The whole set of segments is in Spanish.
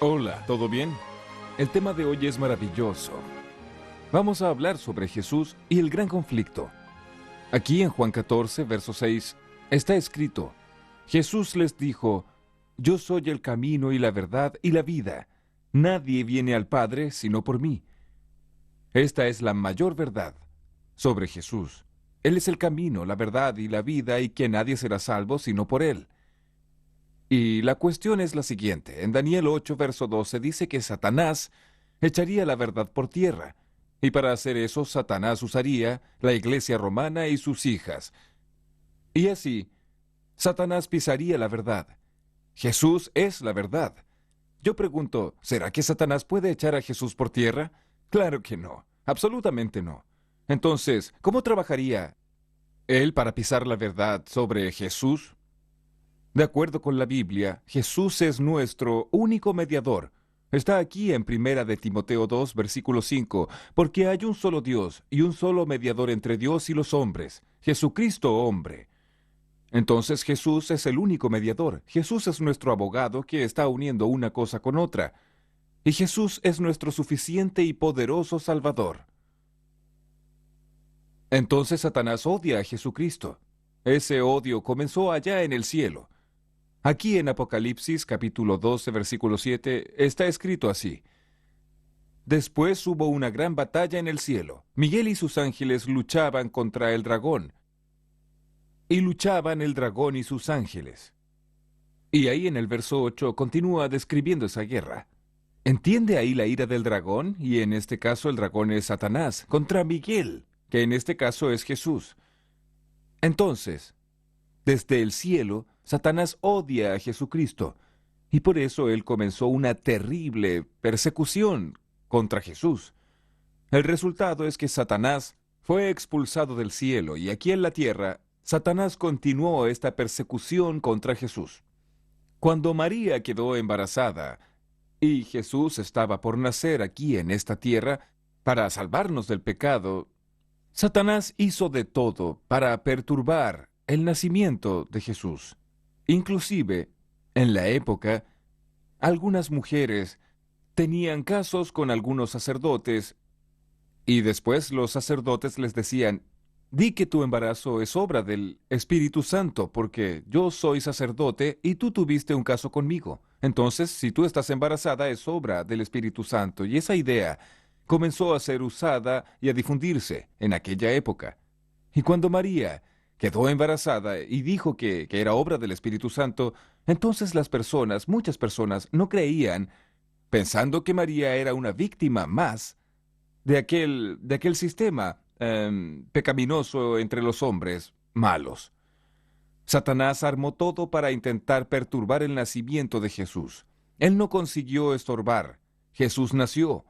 Hola, ¿todo bien? El tema de hoy es maravilloso. Vamos a hablar sobre Jesús y el gran conflicto. Aquí en Juan 14, verso 6, está escrito: Jesús les dijo: Yo soy el camino y la verdad y la vida. Nadie viene al Padre sino por mí. Esta es la mayor verdad sobre Jesús. Él es el camino, la verdad y la vida, y que nadie será salvo sino por Él. Y la cuestión es la siguiente. En Daniel 8, verso 12 dice que Satanás echaría la verdad por tierra. Y para hacer eso, Satanás usaría la iglesia romana y sus hijas. Y así, Satanás pisaría la verdad. Jesús es la verdad. Yo pregunto, ¿será que Satanás puede echar a Jesús por tierra? Claro que no, absolutamente no. Entonces, ¿cómo trabajaría él para pisar la verdad sobre Jesús? De acuerdo con la Biblia, Jesús es nuestro único mediador. Está aquí en Primera de Timoteo 2, versículo 5, porque hay un solo Dios y un solo mediador entre Dios y los hombres, Jesucristo hombre. Entonces Jesús es el único mediador. Jesús es nuestro abogado que está uniendo una cosa con otra. Y Jesús es nuestro suficiente y poderoso Salvador. Entonces Satanás odia a Jesucristo. Ese odio comenzó allá en el cielo. Aquí en Apocalipsis capítulo 12, versículo 7, está escrito así: Después hubo una gran batalla en el cielo. Miguel y sus ángeles luchaban contra el dragón. Y luchaban el dragón y sus ángeles. Y ahí en el verso 8 continúa describiendo esa guerra. ¿Entiende ahí la ira del dragón? Y en este caso el dragón es Satanás, contra Miguel, que en este caso es Jesús. Entonces, desde el cielo, Satanás odia a Jesucristo, y por eso él comenzó una terrible persecución contra Jesús. El resultado es que Satanás fue expulsado del cielo, y aquí en la tierra, Satanás continuó esta persecución contra Jesús. Cuando María quedó embarazada, y Jesús estaba por nacer aquí en esta tierra para salvarnos del pecado, Satanás hizo de todo para perturbar el nacimiento de Jesús. Inclusive, en la época, algunas mujeres tenían casos con algunos sacerdotes y después los sacerdotes les decían: di que tu embarazo es obra del Espíritu Santo, porque yo soy sacerdote y tú tuviste un caso conmigo. Entonces, si tú estás embarazada, es obra del Espíritu Santo. Y esa idea comenzó a ser usada y a difundirse en aquella época. Y cuando María quedó embarazada y dijo que era obra del Espíritu Santo, entonces muchas personas, no creían, pensando que María era una víctima más de aquel sistema pecaminoso entre los hombres malos. Satanás armó todo para intentar perturbar el nacimiento de Jesús. Él no consiguió estorbar. Jesús nació.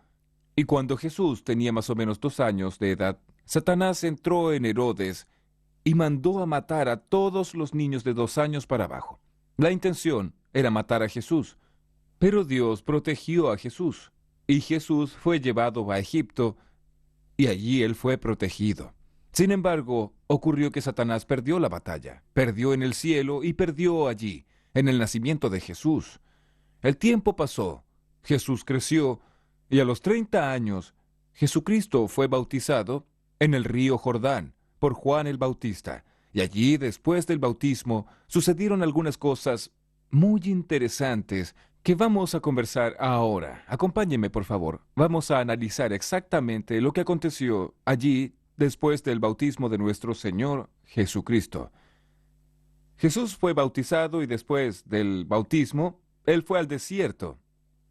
Y cuando Jesús tenía más o menos 2 años de edad, Satanás entró en Herodes y mandó a matar a todos los niños de 2 años para abajo. La intención era matar a Jesús, pero Dios protegió a Jesús, y Jesús fue llevado a Egipto, y allí él fue protegido. Sin embargo, ocurrió que Satanás perdió la batalla, perdió en el cielo y perdió allí, en el nacimiento de Jesús. El tiempo pasó, Jesús creció, y a los 30 años, Jesucristo fue bautizado en el río Jordán por Juan el Bautista. Y allí, después del bautismo, sucedieron algunas cosas muy interesantes que vamos a conversar ahora. Acompáñeme, por favor. Vamos a analizar exactamente lo que aconteció allí después del bautismo de nuestro Señor Jesucristo. Jesús fue bautizado y después del bautismo, él fue al desierto.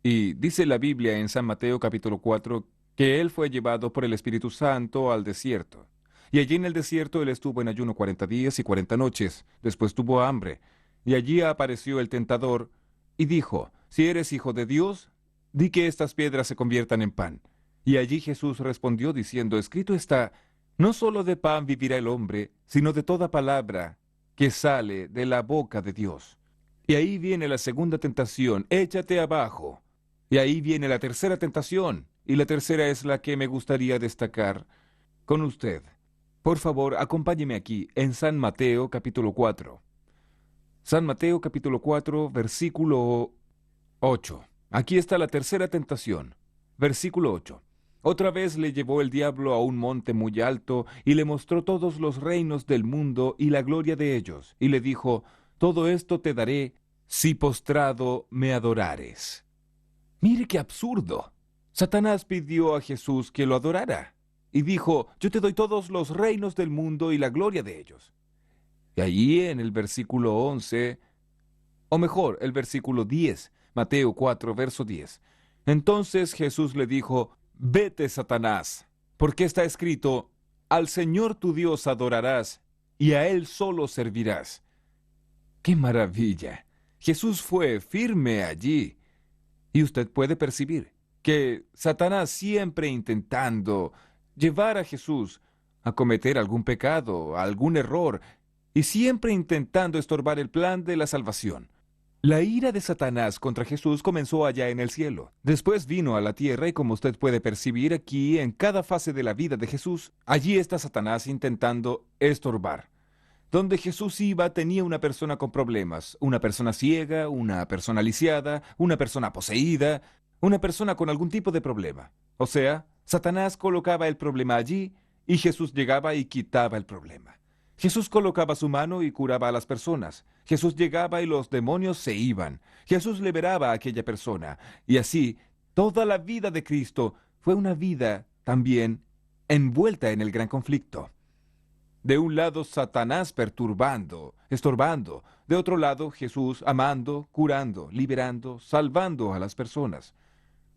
Y dice la Biblia en San Mateo capítulo 4 que él fue llevado por el Espíritu Santo al desierto. Y allí en el desierto él estuvo en ayuno 40 días y 40 noches. Después tuvo hambre. Y allí apareció el tentador y dijo: si eres hijo de Dios, di que estas piedras se conviertan en pan. Y allí Jesús respondió diciendo: escrito está, no solo de pan vivirá el hombre, sino de toda palabra que sale de la boca de Dios. Y ahí viene la segunda tentación: échate abajo. Y ahí viene la tercera tentación, y la tercera es la que me gustaría destacar con usted. Por favor, acompáñeme aquí en San Mateo capítulo 4. San Mateo capítulo 4, versículo 8. Aquí está la tercera tentación. Versículo 8. Otra vez le llevó el diablo a un monte muy alto y le mostró todos los reinos del mundo y la gloria de ellos, y le dijo, todo esto te daré si postrado me adorares. Mire qué absurdo. Satanás pidió a Jesús que lo adorara, y dijo, yo te doy todos los reinos del mundo y la gloria de ellos. Y allí en el versículo 11, o mejor, el versículo 10, Mateo 4, verso 10. Entonces Jesús le dijo, vete, Satanás, porque está escrito, al Señor tu Dios adorarás, y a Él solo servirás. ¡Qué maravilla! Jesús fue firme allí. Y usted puede percibir que Satanás siempre intentando llevar a Jesús a cometer algún pecado, algún error, y siempre intentando estorbar el plan de la salvación. La ira de Satanás contra Jesús comenzó allá en el cielo. Después vino a la tierra y como usted puede percibir aquí, en cada fase de la vida de Jesús, allí está Satanás intentando estorbar. Donde Jesús iba tenía una persona con problemas, una persona ciega, una persona lisiada, una persona poseída, una persona con algún tipo de problema. O sea, Satanás colocaba el problema allí y Jesús llegaba y quitaba el problema. Jesús colocaba su mano y curaba a las personas. Jesús llegaba y los demonios se iban. Jesús liberaba a aquella persona. Y así, toda la vida de Cristo fue una vida también envuelta en el gran conflicto. De un lado, Satanás perturbando, estorbando. De otro lado, Jesús amando, curando, liberando, salvando a las personas.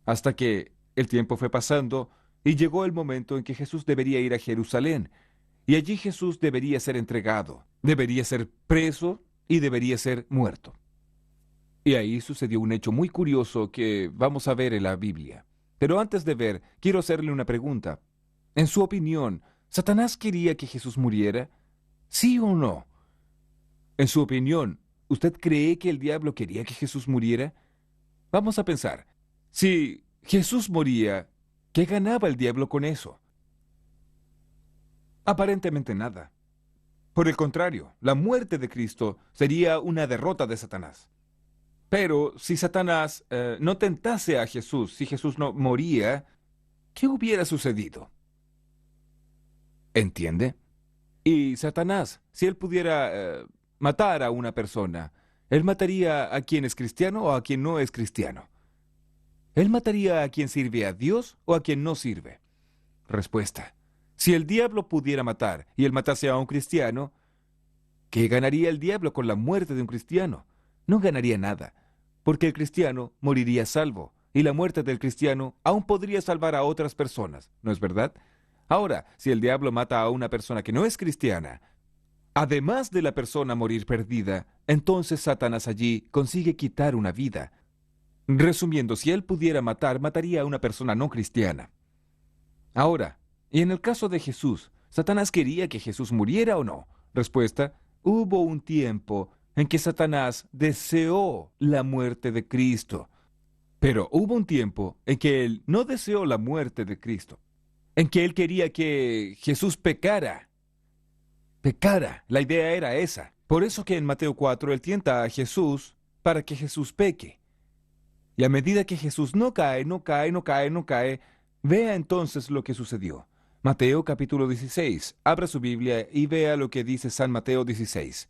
Hasta que el tiempo fue pasando y llegó el momento en que Jesús debería ir a Jerusalén. Y allí Jesús debería ser entregado, debería ser preso y debería ser muerto. Y ahí sucedió un hecho muy curioso que vamos a ver en la Biblia. Pero antes de ver, quiero hacerle una pregunta. En su opinión, ¿Satanás quería que Jesús muriera? ¿Sí o no? En su opinión, ¿usted cree que el diablo quería que Jesús muriera? Vamos a pensar. Si Jesús moría, ¿qué ganaba el diablo con eso? Aparentemente nada. Por el contrario, la muerte de Cristo sería una derrota de Satanás. Pero si Satanás no tentase a Jesús, si Jesús no moría, ¿qué hubiera sucedido? ¿Entiende? Y Satanás, si él pudiera matar a una persona, ¿él mataría a quien es cristiano o a quien no es cristiano? ¿Él mataría a quien sirve a Dios o a quien no sirve? Respuesta. Si el diablo pudiera matar y él matase a un cristiano, ¿qué ganaría el diablo con la muerte de un cristiano? No ganaría nada, porque el cristiano moriría salvo, y la muerte del cristiano aún podría salvar a otras personas, ¿no es verdad? Ahora, si el diablo mata a una persona que no es cristiana, además de la persona morir perdida, entonces Satanás allí consigue quitar una vida. Resumiendo, si él pudiera matar, mataría a una persona no cristiana. Ahora, y en el caso de Jesús, ¿Satanás quería que Jesús muriera o no? Respuesta, hubo un tiempo en que Satanás deseó la muerte de Cristo. Pero hubo un tiempo en que él no deseó la muerte de Cristo, en que él quería que Jesús pecara. Pecara, la idea era esa. Por eso que en Mateo 4 él tienta a Jesús para que Jesús peque. Y a medida que Jesús no cae, vea entonces lo que sucedió. Mateo capítulo 16. Abra su Biblia y vea lo que dice San Mateo 16.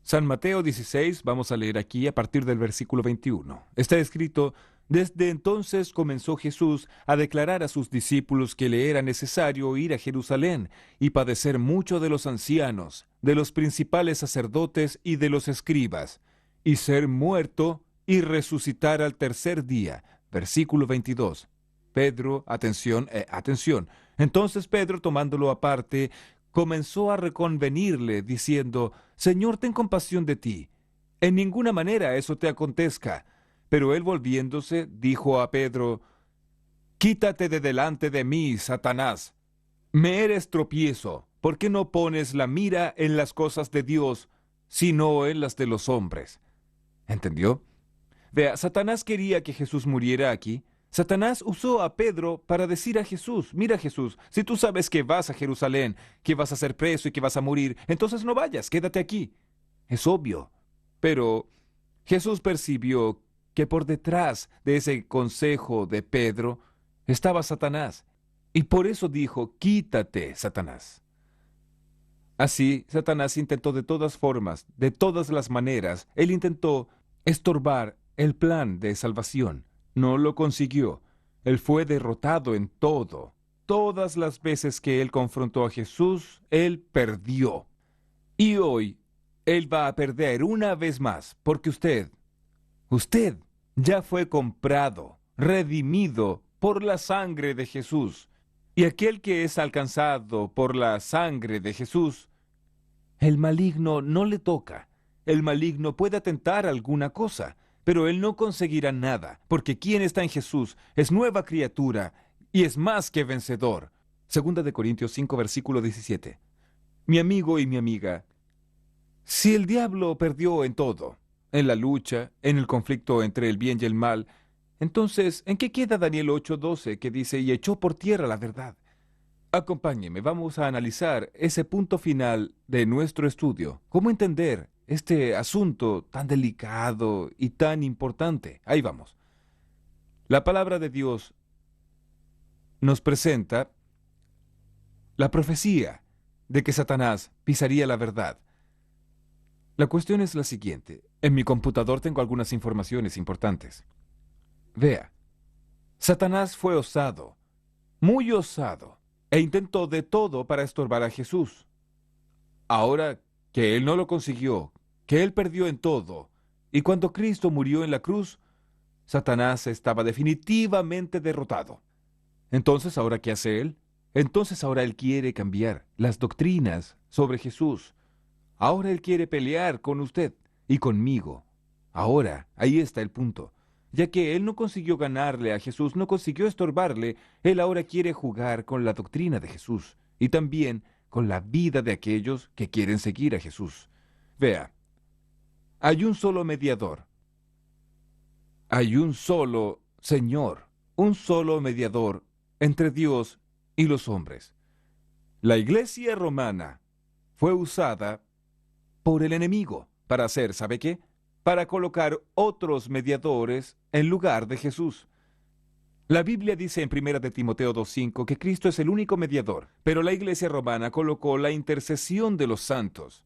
San Mateo 16, vamos a leer aquí a partir del versículo 21. Está escrito, desde entonces comenzó Jesús a declarar a sus discípulos que le era necesario ir a Jerusalén y padecer mucho de los ancianos, de los principales sacerdotes y de los escribas, y ser muerto y resucitar al tercer día. Versículo 22. Pedro, atención. Entonces Pedro, tomándolo aparte, comenzó a reconvenirle, diciendo, Señor, ten compasión de ti. En ninguna manera eso te acontezca. Pero él volviéndose, dijo a Pedro, Quítate de delante de mí, Satanás. Me eres tropiezo, ¿por qué no pones la mira en las cosas de Dios, sino en las de los hombres? ¿Entendió? Vea, Satanás quería que Jesús muriera aquí. Satanás usó a Pedro para decir a Jesús, mira Jesús, si tú sabes que vas a Jerusalén, que vas a ser preso y que vas a morir, entonces no vayas, quédate aquí. Es obvio. Pero Jesús percibió que por detrás de ese consejo de Pedro estaba Satanás. Y por eso dijo, quítate, Satanás. Así, Satanás intentó de todas formas, de todas las maneras, él intentó estorbar el plan de salvación. No lo consiguió. Él fue derrotado en todo. Todas las veces que él confrontó a Jesús, él perdió. Y hoy, él va a perder una vez más, porque usted ya fue comprado, redimido por la sangre de Jesús. Y aquel que es alcanzado por la sangre de Jesús, el maligno no le toca. El maligno puede atentar alguna cosa, pero él no conseguirá nada, porque quien está en Jesús es nueva criatura y es más que vencedor. Segunda de Corintios 5, versículo 17. Mi amigo y mi amiga, si el diablo perdió en todo, en la lucha, en el conflicto entre el bien y el mal, entonces, ¿en qué queda Daniel 8:12 que dice, y echó por tierra la verdad? Acompáñeme, vamos a analizar ese punto final de nuestro estudio. ¿Cómo entender este asunto tan delicado y tan importante? Ahí vamos. La palabra de Dios nos presenta la profecía de que Satanás pisaría la verdad. La cuestión es la siguiente. En mi computador tengo algunas informaciones importantes. Vea, Satanás fue osado, muy osado, e intentó de todo para estorbar a Jesús. Ahora que él no lo consiguió, que él perdió en todo, y cuando Cristo murió en la cruz, Satanás estaba definitivamente derrotado. Entonces, ¿ahora qué hace él? Entonces ahora él quiere cambiar las doctrinas sobre Jesús. Ahora él quiere pelear con usted y conmigo. Ahora, ahí está el punto. Ya que él no consiguió ganarle a Jesús, no consiguió estorbarle, él ahora quiere jugar con la doctrina de Jesús y también con la vida de aquellos que quieren seguir a Jesús. Vea, hay un solo mediador. Hay un solo Señor, un solo mediador entre Dios y los hombres. La iglesia romana fue usada por el enemigo para hacer, ¿sabe qué? Para colocar otros mediadores en lugar de Jesús. La Biblia dice en 1 de Timoteo 2:5 que Cristo es el único mediador, pero la iglesia romana colocó la intercesión de los santos.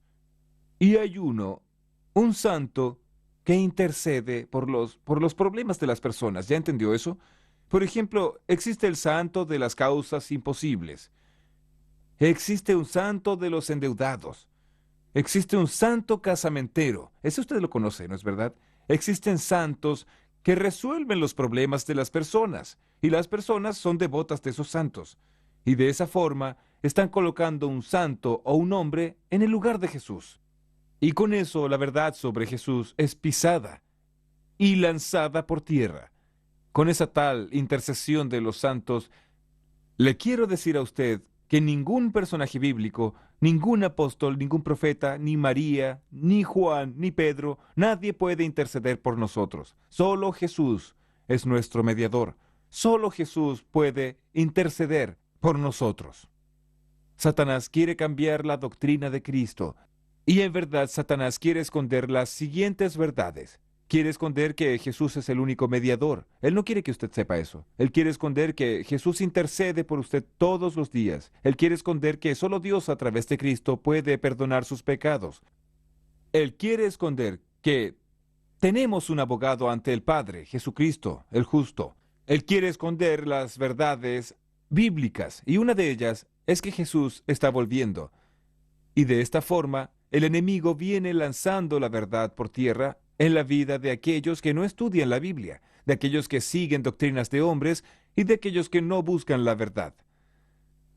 Y hay un santo que intercede por los problemas de las personas. ¿Ya entendió eso? Por ejemplo, existe el santo de las causas imposibles. Existe un santo de los endeudados. Existe un santo casamentero. Ese usted lo conoce, ¿no es verdad? Existen santos que resuelven los problemas de las personas, y las personas son devotas de esos santos. Y de esa forma están colocando un santo o un hombre en el lugar de Jesús. Y con eso la verdad sobre Jesús es pisada y lanzada por tierra. Con esa tal intercesión de los santos, le quiero decir a usted que ningún personaje bíblico, ningún apóstol, ningún profeta, ni María, ni Juan, ni Pedro, nadie puede interceder por nosotros. Solo Jesús es nuestro mediador. Solo Jesús puede interceder por nosotros. Satanás quiere cambiar la doctrina de Cristo. Y en verdad Satanás quiere esconder las siguientes verdades. Quiere esconder que Jesús es el único mediador. Él no quiere que usted sepa eso. Él quiere esconder que Jesús intercede por usted todos los días. Él quiere esconder que solo Dios a través de Cristo puede perdonar sus pecados. Él quiere esconder que tenemos un abogado ante el Padre, Jesucristo, el justo. Él quiere esconder las verdades bíblicas, y una de ellas es que Jesús está volviendo. Y de esta forma, el enemigo viene lanzando la verdad por tierra en la vida de aquellos que no estudian la Biblia, de aquellos que siguen doctrinas de hombres y de aquellos que no buscan la verdad.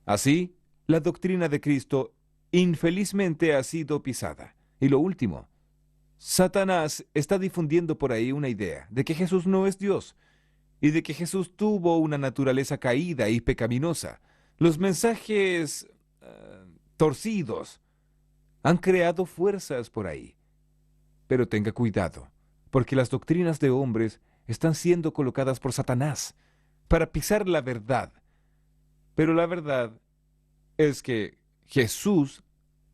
Así, la doctrina de Cristo infelizmente ha sido pisada. Y lo último, Satanás está difundiendo por ahí una idea de que Jesús no es Dios y de que Jesús tuvo una naturaleza caída y pecaminosa. Los mensajes torcidos han creado fuerzas por ahí. Pero tenga cuidado, porque las doctrinas de hombres están siendo colocadas por Satanás para pisar la verdad. Pero la verdad es que Jesús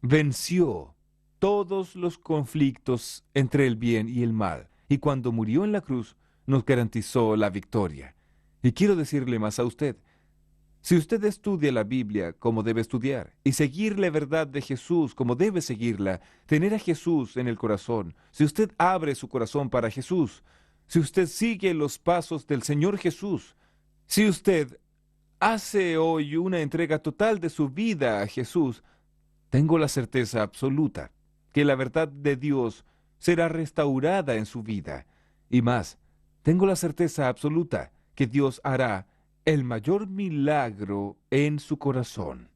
venció todos los conflictos entre el bien y el mal. Y cuando murió en la cruz, nos garantizó la victoria. Y quiero decirle más a usted. Si usted estudia la Biblia como debe estudiar y seguir la verdad de Jesús como debe seguirla, tener a Jesús en el corazón, si usted abre su corazón para Jesús, si usted sigue los pasos del Señor Jesús, si usted hace hoy una entrega total de su vida a Jesús, tengo la certeza absoluta que la verdad de Dios será restaurada en su vida. Y más, tengo la certeza absoluta que Dios hará el mayor milagro en su corazón.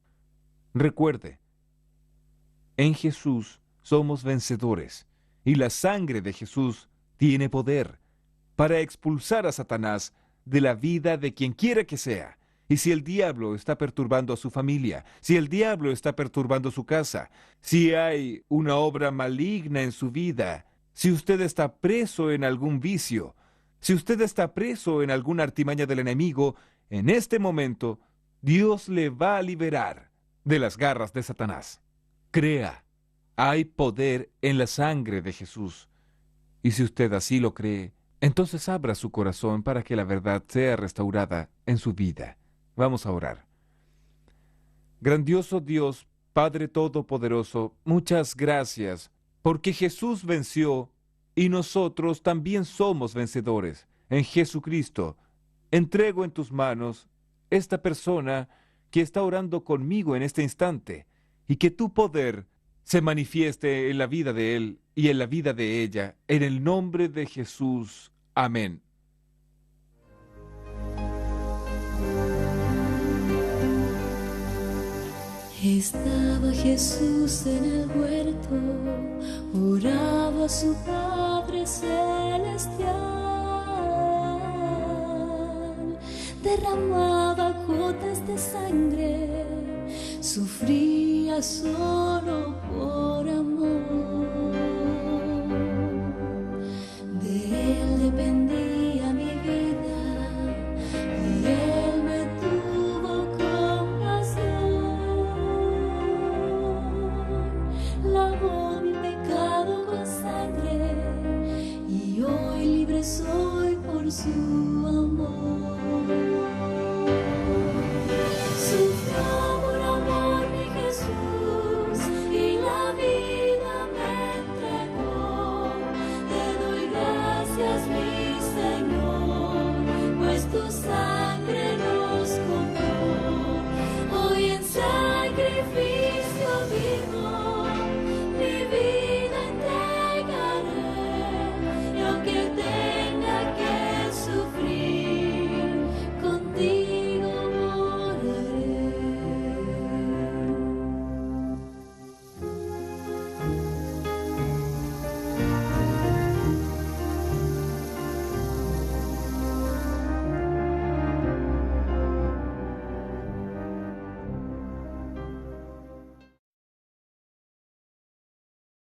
Recuerde, en Jesús somos vencedores, y la sangre de Jesús tiene poder para expulsar a Satanás de la vida de quien quiera que sea. Y si el diablo está perturbando a su familia, si el diablo está perturbando su casa, si hay una obra maligna en su vida, si usted está preso en algún vicio, si usted está preso en alguna artimaña del enemigo, en este momento Dios le va a liberar de las garras de Satanás. Crea, hay poder en la sangre de Jesús. Y si usted así lo cree, entonces abra su corazón para que la verdad sea restaurada en su vida. Vamos a orar. Grandioso Dios, Padre Todopoderoso, muchas gracias, porque Jesús venció y nosotros también somos vencedores. En Jesucristo, entrego en tus manos esta persona que está orando conmigo en este instante, y que tu poder se manifieste en la vida de él y en la vida de ella, en el nombre de Jesús. Amén. Estaba Jesús en el huerto, oraba a su Padre celestial, derramaba gotas de sangre, sufría solo por amor. De él dependía mi vida y él me tuvo compasión. Lavó mi pecado con sangre y hoy libre soy por su amor.